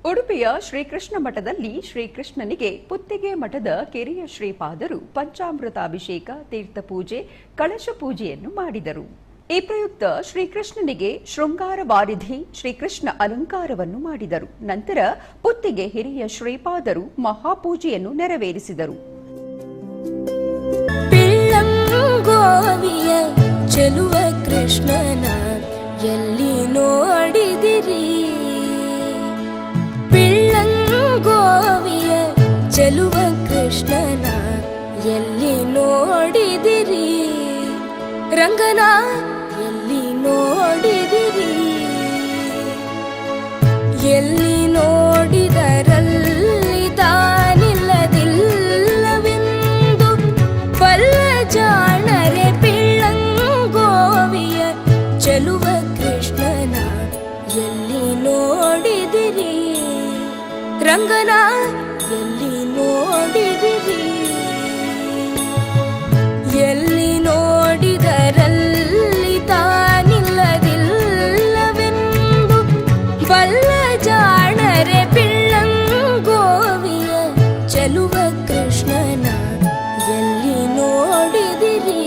ಉಡುಪಿಯ ಶ್ರೀಕೃಷ್ಣ ಮಠದಲ್ಲಿ ಶ್ರೀಕೃಷ್ಣನಿಗೆ ಪುತ್ತಿಗೆ ಮಠದ ಕಿರಿಯ ಶ್ರೀಪಾದರು ಪಂಚಾಮೃತಾಭಿಷೇಕ, ತೀರ್ಥಪೂಜೆ, ಕಳಶ ಪೂಜೆಯನ್ನು ಮಾಡಿದರು. ಈ ಪ್ರಯುಕ್ತ ಶ್ರೀಕೃಷ್ಣನಿಗೆ ಶೃಂಗಾರ ವಾರಿಧಿ ಶ್ರೀಕೃಷ್ಣ ಅಲಂಕಾರವನ್ನು ಮಾಡಿದರು. ನಂತರ ಪುತ್ತಿಗೆ ಹಿರಿಯ ಶ್ರೀಪಾದರು ಮಹಾಪೂಜೆಯನ್ನು ನೆರವೇರಿಸಿದರು. ಚೆಲುವ ಕೃಷ್ಣನ ಎಲ್ಲಿ ನೋಡಿದಿರಿ, ಪಿಳ್ಳಂಗೋವಿಯ ಚೆಲುವ ಕೃಷ್ಣನ ಎಲ್ಲಿ ನೋಡಿದಿರಿ, ರಂಗನ ಎಲ್ಲಿ ನೋಡಿದಿರಿ, ಎಲ್ಲಿ ನೋಡಿದರಲ್ಲಿ ತಾನಿಲ್ಲದಿಲ್ಲವೆಂದು ಬಲ್ಲ ಜಾಣರೆ ಚೆಲುವ ಕೃಷ್ಣನ ಎಲ್ಲಿ ನೋಡಿದಿರಿ, ರಂಗನ ಎಲ್ಲಿ ನೋಡಿದಿರಿ, ಎಲ್ಲಿ ನೋಡಿದರಲ್ಲಿ ತಾನಿಲ್ಲದಿಲ್ಲವೆಂದು ಬಲ್ಲ ಜಾಣರೆ ಪಿಳ್ಳಂಗೋವಿಯ ಚೆಲುವ ಕೃಷ್ಣನ ಎಲ್ಲಿ ನೋಡಿದಿರಿ.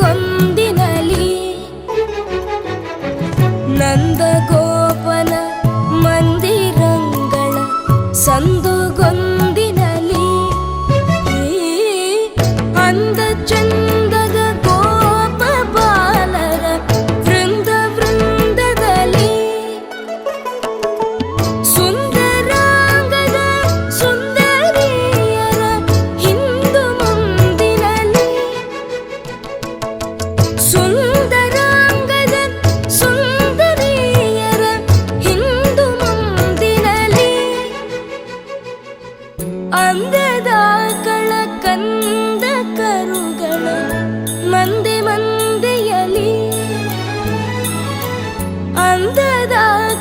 ಸಂದುಗೊಂದಿನಲಿ ನಂದಗೋಪನ ಮಂದಿರಂಗಳ ಸಂದುಗೊಂದಿನಲಿ ಅಂದ ಚಂದದ ಗೋಪ ಬಾಲರ ವೃಂದ ವೃಂದದಲ್ಲಿ ಸುಂದರಾಂಗದ ಸುಂದರಿಯರ ಹಿಂದು ಮುಂದಿನಲಿ ಸುಂದರಾಂಗದ ಸುಂದರಿಯರ ಹಿಂದು ಮುಂದಿನಲಿ ಅಂದದ ಕಳ ಕಂದ ಕರುಗಳ ಮಂದೆ ಮಂದೆಯಲಿ ಅಂದದ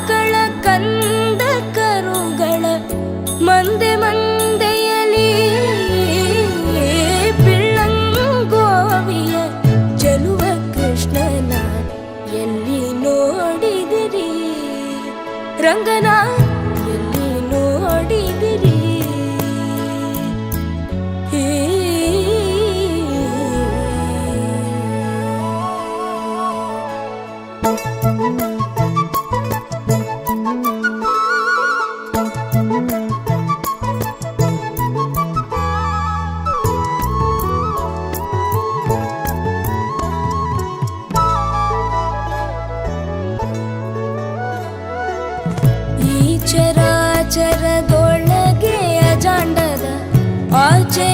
ಕಳ ಕಂದ ಕರುಗಳ ಮಂದೆ ಮಂದೆಯಲಿ ಪಿಳ್ಳಂಗೋವಿಯ ಚೆಲುವ ಕೃಷ್ಣನ ಎಲ್ಲಿ ನೋಡಿದಿರಿ, ರಂಗನ ಎಲ್ಲಿ ನೋಡಿದಿರಿ. ಚರಾಚರದೊಳಗೆ ಅಜಾಂಡದ ಆಚೆ